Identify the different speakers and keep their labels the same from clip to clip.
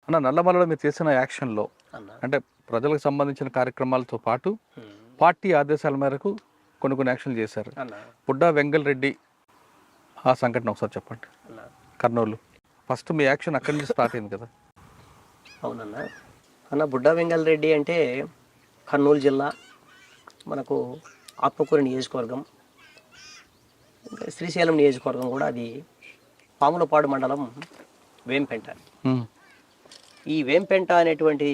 Speaker 1: అన్న నల్లమలలో మీరు చేసిన యాక్షన్లో
Speaker 2: అన్న
Speaker 1: అంటే ప్రజలకు సంబంధించిన కార్యక్రమాలతో పాటు పార్టీ ఆదేశాల మేరకు కొన్ని యాక్షన్లు చేశారు.
Speaker 2: అన్న
Speaker 1: బుడ్డా వెంగల్ రెడ్డి ఆ సంఘటన ఒకసారి చెప్పండి.
Speaker 2: అన్న
Speaker 1: కర్నూలు ఫస్ట్ మీ యాక్షన్ అక్కడి నుంచి స్టార్ట్ అయింది కదా.
Speaker 2: అవునన్న. అన్న బుడ్డా వెంగల్ రెడ్డి అంటే కర్నూలు జిల్లా, మనకు ఆత్మకూరు నియోజకవర్గం, ఇంకా శ్రీశైలం నియోజకవర్గం కూడా, అది పాములపాడు మండలం వేంపెంట. ఈ వేంపెంట అనేటువంటి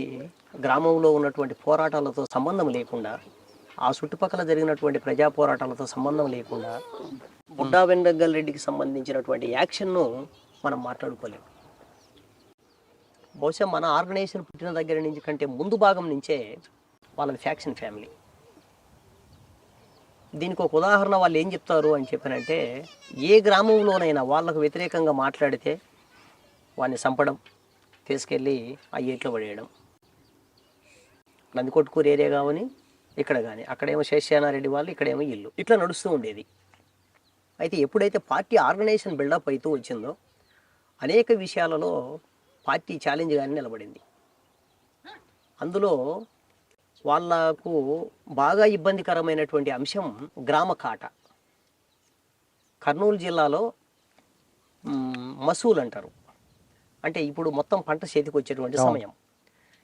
Speaker 2: గ్రామంలో ఉన్నటువంటి పోరాటాలతో సంబంధం లేకుండా, ఆ చుట్టుపక్కల జరిగినటువంటి ప్రజా పోరాటాలతో సంబంధం లేకుండా బుడ్డా వెంగల్ రెడ్డికి సంబంధించినటువంటి యాక్షన్ను మనం మాట్లాడుకోలేము. బహుశా మన ఆర్గనైజేషన్ పుట్టిన దగ్గర నుంచి కంటే ముందు భాగం నుంచే వాళ్ళది ఫ్యాక్షన్ ఫ్యామిలీ. దీనికి ఒక ఉదాహరణ వాళ్ళు ఏం చెప్తారు అని చెప్పానంటే, ఏ గ్రామంలోనైనా వాళ్ళకు వ్యతిరేకంగా మాట్లాడితే వాడిని చంపడం, తీసుకెళ్ళి ఆ ఏట్లో పడేయడం. నందికొట్కూరు ఏరియా కావని ఇక్కడ కానీ, అక్కడేమో శేషానారెడ్డి వాళ్ళు, ఇక్కడేమో ఇల్లు, ఇట్లా నడుస్తూ ఉండేది. అయితే ఎప్పుడైతే పార్టీ ఆర్గనైజేషన్ బిల్డప్ అవుతూ వచ్చిందో, అనేక విషయాలలో పార్టీ ఛాలెంజ్గానే నిలబడింది. అందులో వాళ్ళకు బాగా ఇబ్బందికరమైనటువంటి అంశం గ్రామ కాట. కర్నూలు జిల్లాలో మసూలు అంటారు, అంటే ఇప్పుడు మొత్తం పంట చేతికి వచ్చేటువంటి సమయం.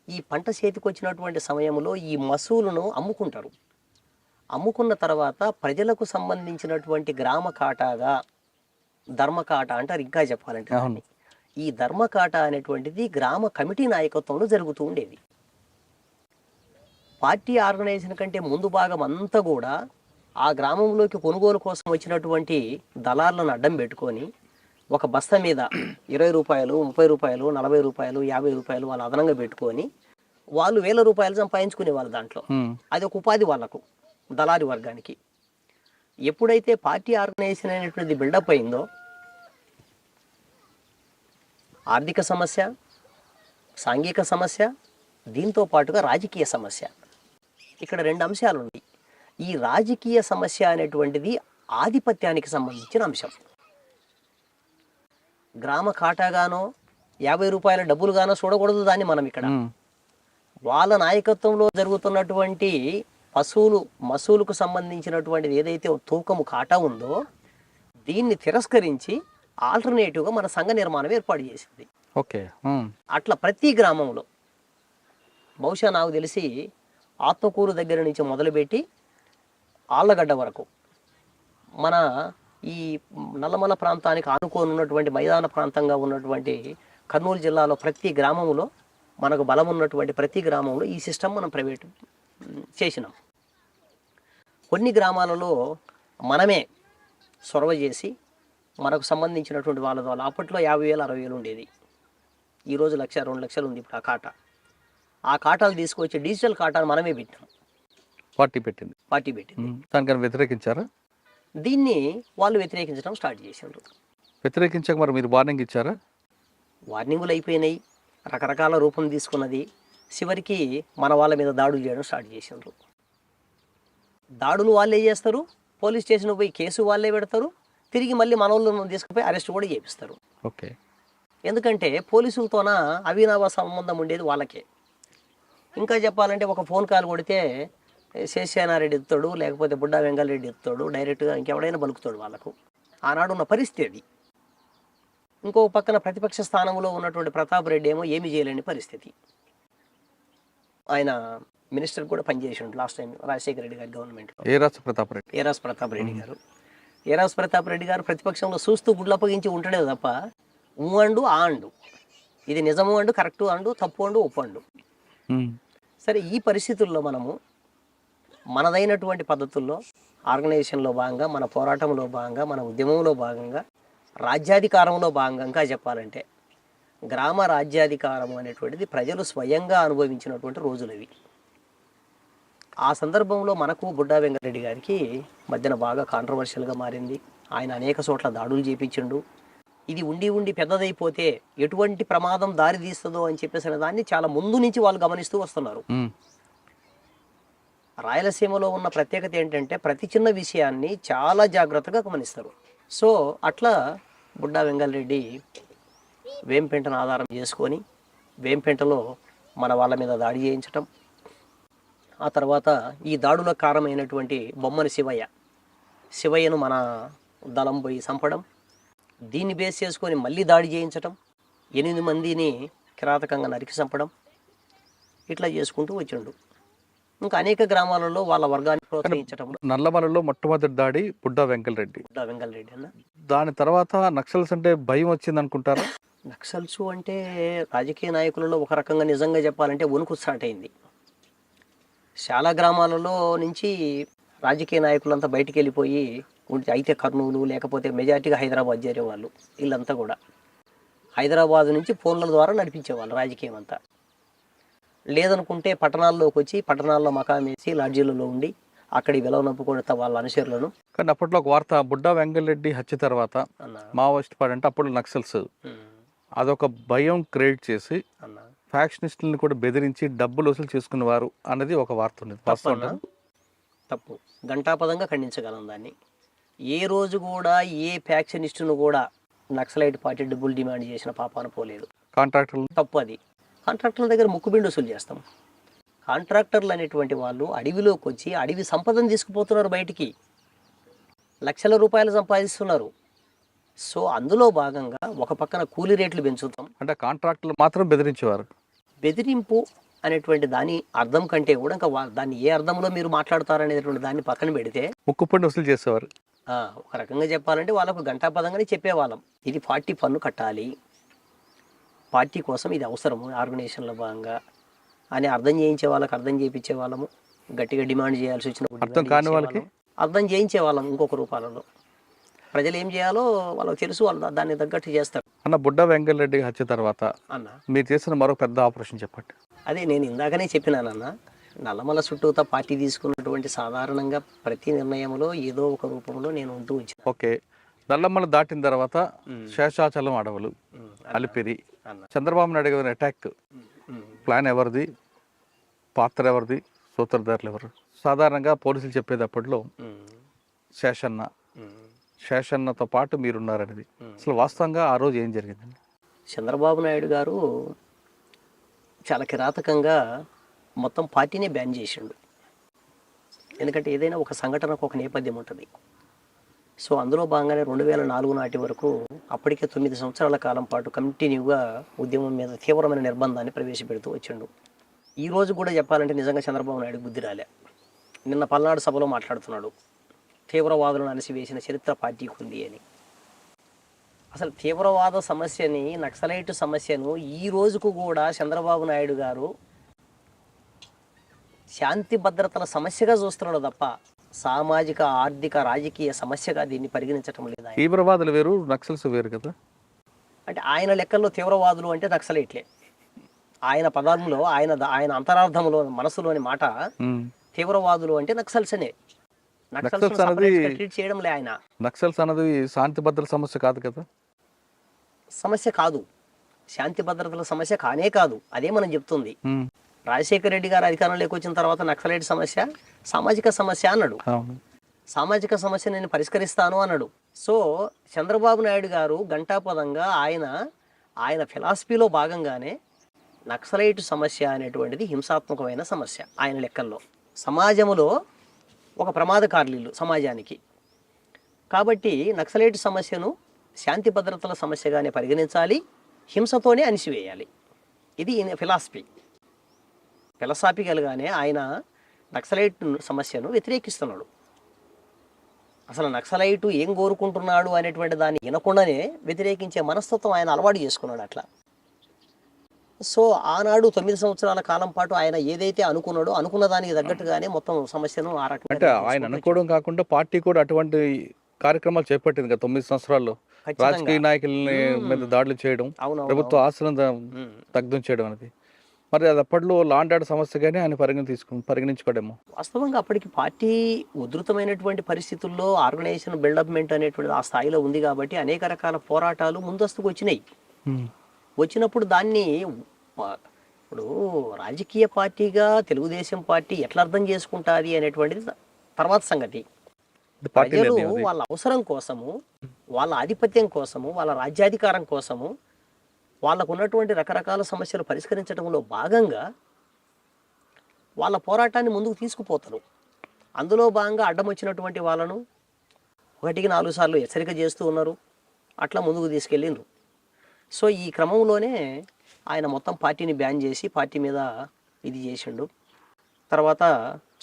Speaker 2: ఈ పంట చేతికి వచ్చినటువంటి సమయంలో ఈ మసూలును అమ్ముకుంటారు. అమ్ముకున్న తర్వాత ప్రజలకు సంబంధించినటువంటి గ్రామ కాటాగా ధర్మకాట అంటారు. ఇంకా చెప్పాలంటే ఈ ధర్మకాట అనేటువంటిది గ్రామ కమిటీ నాయకత్వంలో జరుగుతూ ఉండేది. పార్టీ ఆర్గనైజేషన్ కంటే ముందు భాగం అంతా కూడా ఆ గ్రామంలోకి కొనుగోలు కోసం వచ్చినటువంటి దళాలను అడ్డం పెట్టుకొని, ఒక బస్తా మీద 20 రూపాయలు, 30 రూపాయలు, 40 రూపాయలు, 50 రూపాయలు వాళ్ళు అదనంగా పెట్టుకొని వాళ్ళు 1000 రూపాయలు సంపాదించుకునే వాళ్ళు. దాంట్లో అది ఒక ఉపాధి వాళ్ళకు, దళారి వర్గానికి. ఎప్పుడైతే పార్టీ ఆర్గనైజేషన్ అనేటువంటిది బిల్డప్ అయిందో, ఆర్థిక సమస్య, సాంఘిక సమస్య, దీంతో పాటుగా రాజకీయ సమస్య, ఇక్కడ 2 అంశాలు ఉన్నాయి. ఈ రాజకీయ సమస్య అనేటువంటిది ఆధిపత్యానికి సంబంధించిన అంశం. గ్రామ కాటాగానో 50 రూపాయల డబ్బులుగానో చూడకూడదు దాన్ని మనం ఇక్కడ. వాళ్ళ నాయకత్వంలో జరుగుతున్నటువంటి మసూలుకు సంబంధించినటువంటిది ఏదైతే తూకము కాటా ఉందో, దీన్ని తిరస్కరించి ఆల్టర్నేటివ్గా మన సంఘ నిర్మాణం ఏర్పాటు చేసింది.
Speaker 1: ఓకే.
Speaker 2: అట్లా ప్రతి గ్రామంలో, బహుశా నాకు తెలిసి ఆత్మకూరు దగ్గర నుంచి మొదలుపెట్టి ఆళ్ళగడ్డ వరకు, మన ఈ నల్లమల ప్రాంతానికి ఆనుకొని ఉన్నటువంటి మైదాన ప్రాంతంగా ఉన్నటువంటి కర్నూలు జిల్లాలో ప్రతి గ్రామంలో, మనకు బలం ఉన్నటువంటి ప్రతి గ్రామంలో ఈ సిస్టమ్ మనం ప్రైవేట్ చేసినాం. కొన్ని గ్రామాలలో మనమే చొరవ చేసి మనకు సంబంధించినటువంటి వాళ్ళ ద్వారా, అప్పట్లో 50,000 60,000 ఉండేది, ఈరోజు 1,00,000 2 లక్షలు ఉంది ఇప్పుడు ఆ కాట. ఆ కాటాలు తీసుకొచ్చి డిజిటల్ కాటాను మనమే పెట్టాం. పార్టీ పెట్టింది.
Speaker 1: దానికన్నా వ్యతిరేకించారా?
Speaker 2: దీన్ని వాళ్ళు వ్యతిరేకించడం స్టార్ట్ చేశారు.
Speaker 1: వ్యతిరేకించాక మరి మీరు వార్నింగ్ ఇచ్చారా?
Speaker 2: వార్నింగులు అయిపోయినాయి, రకరకాల రూపం తీసుకున్నది. చివరికి మన వాళ్ళ మీద దాడులు చేయడం స్టార్ట్ చేశారు. దాడులు వాళ్ళే చేస్తారు, పోలీస్ స్టేషన్ పోయి కేసు వాళ్ళే పెడతారు, తిరిగి మళ్ళీ మన వాళ్ళను తీసుకుపోయి అరెస్ట్ కూడా చేపిస్తారు.
Speaker 1: ఓకే.
Speaker 2: ఎందుకంటే పోలీసులతోన అవినాభ సంబంధం ఉండేది వాళ్ళకే. ఇంకా చెప్పాలంటే ఒక ఫోన్ కాల్ కొడితే శేషానారెడ్డి ఎత్తాడు, లేకపోతే బుడ్డా వెంగల్ రెడ్డి ఎత్తాడు, డైరెక్ట్గా ఇంకెవడైనా బలుకుతాడు వాళ్ళకు. ఆనాడు ఉన్న పరిస్థితి అది. ఇంకో పక్కన ప్రతిపక్ష స్థానంలో ఉన్నటువంటి ప్రతాప్ రెడ్డి ఏమో ఏమి చేయలేని పరిస్థితి. ఆయన మినిస్టర్ కూడా పనిచేసిండు లాస్ట్ టైం రాజశేఖర రెడ్డి గారి గవర్నమెంట్లో.
Speaker 1: ఏరాస్
Speaker 2: ప్రతాప్ రెడ్డి గారు ప్రతిపక్షంలో చూస్తూ గుడ్లు అప్పగించి ఉంటాడే తప్ప అండు ఆ అండు, ఇది నిజము అండు, కరెక్టు అండు, తప్పు అండు, ఒప్పు అండు. సరే, ఈ పరిస్థితుల్లో మనము మనదైనటువంటి పద్ధతుల్లో ఆర్గనైజేషన్లో భాగంగా, మన పోరాటంలో భాగంగా, మన ఉద్యమంలో భాగంగా, రాజ్యాధికారంలో భాగంగా చెప్పాలంటే గ్రామ రాజ్యాధికారం అనేటువంటిది ప్రజలు స్వయంగా అనుభవించినటువంటి రోజులు ఇవి. ఆ సందర్భంలో మనకు బుడ్డా వెంగరెడ్డి గారికి మధ్యన బాగా కాంట్రవర్షియల్గా మారింది. ఆయన అనేక చోట్ల దాడులు చేపించిండు. ఇది ఉండి పెద్దదైపోతే ఎటువంటి ప్రమాదం దారి తీస్తుందో అని చెప్పేసిన దాన్ని చాలా ముందు నుంచి వాళ్ళు గమనిస్తూ వస్తున్నారు. రాయలసీమలో ఉన్న ప్రత్యేకత ఏంటంటే ప్రతి చిన్న విషయాన్ని చాలా జాగ్రత్తగా గమనిస్తారు. సో అట్లా బుడ్డా వెంగల్ రెడ్డి వేంపెంటను ఆధారం చేసుకొని వేంపెంటలో మన వాళ్ళ మీద దాడి చేయించటం, ఆ తర్వాత ఈ దాడులకు కారణమైనటువంటి బొమ్మని శివయ్యను మన దళం పోయి చంపడం, దీన్ని బేస్ చేసుకొని మళ్ళీ దాడి చేయించటం, 8 మందిని కిరాతకంగా నరికి చంపడం, ఇట్లా చేసుకుంటూ వచ్చిండు. ఇంకా అనేక గ్రామాలలో వాళ్ళ వర్గాన్ని ప్రోత్సహించడం.
Speaker 1: నల్లమలలో మొట్టమొదటి దాడి బుడ్డా వెంకటరెడ్డి.
Speaker 2: వెంకటరెడ్డి అన్న.
Speaker 1: దాని తర్వాత నక్సల్స్ అంటే భయం వచ్చింది అనుకుంటారా?
Speaker 2: నక్సల్స్ అంటే రాజకీయ నాయకులలో ఒక రకంగా నిజంగా చెప్పాలంటే వణుకు స్టార్ట్ అయింది. చాలా గ్రామాలలో నుంచి రాజకీయ నాయకులంతా బయటికి వెళ్ళిపోయి అయితే కర్నూలు లేకపోతే మెజార్టీగా హైదరాబాద్ చేరేవాళ్ళు. వీళ్ళంతా కూడా హైదరాబాద్ నుంచి ఫోన్ల ద్వారా నడిపించేవాళ్ళు రాజకీయం అంతా. లేదనుకుంటే పట్టణాల్లోకి వచ్చి పట్టణాల్లో మకాం వేసి లాడ్జీలలో ఉండి అక్కడి విలవనొప్పుకొడతా వాళ్ళ అనుచరులను.
Speaker 1: కానీ అప్పట్లో ఒక వార్త, బుడ్డా వెంకటరెడ్డి హత్య తర్వాత మావోయిస్ట్ పార్టీ అంటే అప్పుడు నక్సల్స్ అదొక భయం క్రియేట్ చేసి ఫ్యాక్షనిస్టులను కూడా బెదిరించి డబ్బులు వసూలు చేసుకునేవారు అనేది ఒక వార్త ఉంది.
Speaker 2: తప్పు, ఘంటాపదంగా ఖండించగలం దాన్ని. ఏ రోజు కూడా ఏ ఫ్యాక్షనిస్టును కూడా నక్సలైట్ పార్టీ డబ్బులు డిమాండ్ చేసిన పాపాన పోలేదు.
Speaker 1: కాంట్రాక్టర్లు తప్పు.
Speaker 2: అది కాంట్రాక్టర్ల దగ్గర ముక్కుబిండి వసూలు చేస్తాం. కాంట్రాక్టర్లు అనేటువంటి వాళ్ళు అడవిలోకి వచ్చి అడవి సంపదను తీసుకుపోతున్నారు, బయటికి లక్షల రూపాయలు సంపాదిస్తున్నారు. సో అందులో భాగంగా ఒక పక్కన కూలీ రేట్లు పెంచుతాం.
Speaker 1: అంటే కాంట్రాక్టర్లు మాత్రం బెదిరించేవారు.
Speaker 2: బెదిరింపు అనేటువంటి దాని అర్థం కంటే కూడా ఇంకా దాన్ని ఏ అర్థంలో మీరు మాట్లాడతారనేటువంటి దాన్ని పక్కన పెడితే
Speaker 1: ముక్కుపండి వసూలు చేసేవారు.
Speaker 2: ఒక రకంగా చెప్పాలంటే వాళ్ళకు ఘంటాపదంగానే చెప్పేవాళ్ళం, ఇది పార్టీ పన్ను కట్టాలి, పార్టీ కోసం ఇది అవసరము ఆర్గనైజేషన్లో భాగంగా అని అర్థం చేయించే వాళ్ళకి అర్థం చేయించే వాళ్ళము. గట్టిగా డిమాండ్ చేయాల్సి వచ్చిన
Speaker 1: అర్థం కాని వాళ్ళకి
Speaker 2: అర్థం చేయించే వాళ్ళం. ఇంకొక రూపాలలో ప్రజలు ఏం చేయాలో వాళ్ళకి తెలుసు, వాళ్ళు దాన్ని తగ్గట్టు చేస్తారు.
Speaker 1: అన్న, బుడ్డా వెంకటరెడ్డి హత్య తర్వాత మీరు చేసిన మరో పెద్ద ఆపరేషన్ చెప్పండి.
Speaker 2: అదే నేను ఇందాకనే చెప్పినానన్న, నల్లమల చుట్టూతా పార్టీ తీసుకున్నటువంటి సాధారణంగా ప్రతి నిర్ణయంలో ఏదో ఒక రూపంలో నేను ఉంటూ వచ్చాను.
Speaker 1: ఓకే, నల్లమల దాటిన తర్వాత శేషాచలం అడవులు, అలిపిరి, చంద్రబాబు నాయుడు గారి అటాక్ ప్లాన్ ఎవరిది, పాత్ర ఎవరిది, సూత్రధారులు ఎవరు? సాధారణంగా పోలీసులు చెప్పేటప్పట్లో శేషన్నతో పాటు మీరున్నారనేది. అసలు వాస్తవంగా ఆ రోజు ఏం జరిగిందండి?
Speaker 2: చంద్రబాబు నాయుడు గారు చాలా కిరాతకంగా మొత్తం పార్టీనే బ్యాన్ చేసిండు. ఎందుకంటే ఏదైనా ఒక సంఘటనకు ఒక నేపథ్యం ఉంటుంది. సో అందులో భాగంగానే 2004 నాటి వరకు అప్పటికే 9 సంవత్సరాల కాలం పాటు కంటిన్యూగా ఉద్యమం మీద తీవ్రమైన నిర్బంధాన్ని ప్రవేశపెడుతూ వచ్చిండు. ఈ రోజు కూడా చెప్పాలంటే నిజంగా చంద్రబాబు నాయుడు బుద్ధి రాలే. నిన్న పల్నాడు సభలో మాట్లాడుతున్నాడు, తీవ్రవాదులను అణిసివేసిన చరిత్ర పార్టీకి ఉంది అని. అసలు తీవ్రవాద సమస్యని, నక్సలైట్ సమస్యను ఈ రోజుకు కూడా చంద్రబాబు నాయుడు గారు శాంతి భద్రతల సమస్యగా చూస్తున్నాడు తప్ప సామాజిక, ఆర్థిక, రాజకీయ సమస్యగా దీన్ని పరిగణించటం లేదా.
Speaker 1: తీవ్రవాదులు వేరు, నక్సల్స్ వేరు కదా.
Speaker 2: అంటే ఆయన లెక్కల్లో తీవ్రవాదులు అంటే నక్సలైట్లే. ఆయన పదాలలో, ఆయన అంతరార్థంలో, మనసులోని మాట తీవ్రవాదులు అంటే నక్సల్స్ అనే. నక్సల్స్ అనేది ట్రీట్ చేయడంలే ఆయన.
Speaker 1: నక్సల్స్ అనేది శాంతి భద్రతల సమస్య కాదు కదా.
Speaker 2: సమస్య కాదు, శాంతి భద్రతల సమస్య కానే కాదు. అదే మనం చెప్తుంది. రాజశేఖర రెడ్డి గారు అధికారంలోకి వచ్చిన తర్వాత నక్సలైట్ సమస్య సామాజిక సమస్య అన్నాడు. సామాజిక సమస్య నేను పరిష్కరిస్తాను అన్నాడు. సో చంద్రబాబు నాయుడు గారు ఘంటాపదంగా ఆయన ఫిలాసఫీలో భాగంగానే నక్సలైట్ సమస్య అనేటువంటిది హింసాత్మకమైన సమస్య ఆయన లెక్కల్లో. సమాజంలో ఒక ప్రమాదకారులు సమాజానికి. కాబట్టి నక్సలైట్ సమస్యను శాంతి భద్రతల సమస్యగానే పరిగణించాలి, హింసతోనే అణిసివేయాలి. ఇది ఫిలాసాఫికల్గానే ఆయన నక్సలైట్ సమస్యను వ్యతిరేకిస్తున్నాడు. అసలు నక్సలైటు ఏం కోరుకుంటున్నాడు అనేటువంటి దాన్ని వినకుండానే వ్యతిరేకించే మనస్తత్వం ఆయన అలవాటు చేసుకున్నాడు అట్లా. సో ఆనాడు 9 సంవత్సరాల కాలం పాటు ఆయన ఏదైతే అనుకున్నాడో అనుకున్న దానికి తగ్గట్టుగానే మొత్తం సమస్యను ఆ రకంగా
Speaker 1: అంటే ఆయన అనుకోవడం కాకుండా పార్టీ కూడా అటువంటి కార్యక్రమాలు చేపట్టింది కదా 9 సంవత్సరాల్లో. రాజకీయ నాయకులని మీద దాడులు చేయడం, ప్రభుత్వ ఆస్తులను దగ్ధం చేయడం అనేది. మరి అది అప్పట్లో లాండ్ ఆర్డర్ సమస్యగానే ఆయన పరిగణించుకోవడము.
Speaker 2: వాస్తవంగా అప్పటికి పార్టీ ఉధృతమైనటువంటి పరిస్థితుల్లో ఆర్గనైజేషన్ బిల్డప్మెంట్ అనేటువంటి ఆ స్థాయిలో ఉంది కాబట్టి అనేక రకాల పోరాటాలు ముందస్తుకు వచ్చినాయి. వచ్చినప్పుడు దాన్ని ఇప్పుడు రాజకీయ పార్టీగా తెలుగుదేశం పార్టీ ఎట్లా అర్థం చేసుకుంటుంది అనేటువంటిది తర్వాత సంగతి. ప్రజలు వాళ్ళ అవసరం కోసము, వాళ్ళ ఆధిపత్యం కోసము, వాళ్ళ రాజ్యాధికారం కోసము వాళ్ళకు ఉన్నటువంటి రకరకాల సమస్యలు పరిష్కరించడంలో భాగంగా వాళ్ళ పోరాటాన్ని ముందుకు తీసుకుపోతారు. అందులో భాగంగా అడ్డం వచ్చినటువంటి వాళ్ళను 1కి 4 సార్లు హెచ్చరిక చేస్తూ ఉన్నారు, అట్లా ముందుకు తీసుకెళ్ళిండ్రు. సో ఈ క్రమంలోనే ఆయన మొత్తం పార్టీని బ్యాన్ చేసి పార్టీ మీద ఇది చేసిండు. తర్వాత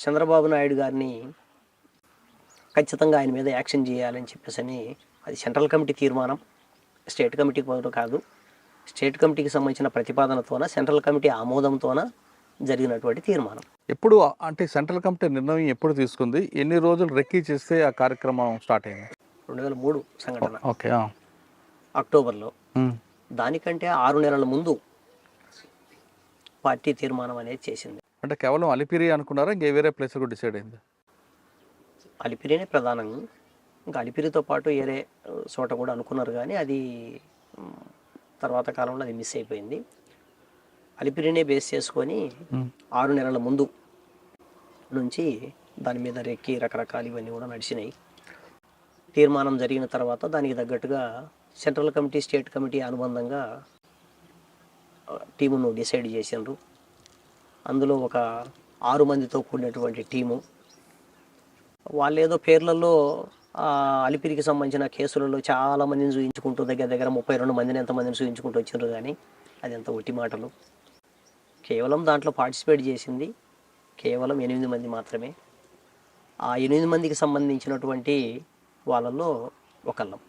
Speaker 2: చంద్రబాబు నాయుడు గారిని ఖచ్చితంగా ఆయన మీద యాక్షన్ చేయాలని చెప్పేసి అని, అది సెంట్రల్ కమిటీ తీర్మానం, స్టేట్ కమిటీ కాదు, స్టేట్ కమిటీకి సంబంధించిన ప్రతిపాదనతోన సెంట్రల్ కమిటీ ఆమోదంతోన జరిగినటువంటి తీర్మానం.
Speaker 1: ఎప్పుడు అంటే సెంట్రల్ కమిటీ నిర్ణయం ఎప్పుడు తీసుకుంది, ఎన్ని రోజులు రెక్కీ చేస్తే ఆ కార్యక్రమం స్టార్ట్ అయింది?
Speaker 2: 2003 సంఘటన,
Speaker 1: ఓకే,
Speaker 2: అక్టోబర్లో. దానికంటే 6 నెలల ముందు పార్టీ తీర్మానం అనేది చేసింది.
Speaker 1: అంటే కేవలం అలిపిరి అనుకున్నారా, ఇంకే వేరే ప్లేస్ కూడా డిసైడ్ అయింది?
Speaker 2: అలిపిరినే ప్రధానం, ఇంకా అలిపిరితో పాటు వేరే చోట కూడా అనుకున్నారు, కానీ అది తర్వాత కాలంలో అది మిస్ అయిపోయింది. అలిపిరినే బేస్ చేసుకొని 6 నెలల ముందు నుంచి దాని మీద రెక్కి రకరకాలు ఇవన్నీ కూడా నడిచినాయి. తీర్మానం జరిగిన తర్వాత దానికి తగ్గట్టుగా సెంట్రల్ కమిటీ స్టేట్ కమిటీ అనుబంధంగా టీమును డిసైడ్ చేసిండ్రు. అందులో ఒక 6 మందితో కూడినటువంటి టీము. వాళ్ళు ఏదో పేర్లలో అలిపిరికి సంబంధించిన కేసులలో చాలా మందిని చూయించుకుంటూ దగ్గర దగ్గర 32 మందిని ఎంతమందిని చూయించుకుంటూ వచ్చిండ్రు, కానీ అది ఎంత ఒట్టి మాటలు. కేవలం దాంట్లో పార్టిసిపేట్ చేసింది కేవలం 8 మంది మాత్రమే. ఆ 8 మందికి సంబంధించినటువంటి వాళ్ళల్లో ఒకళ్ళం.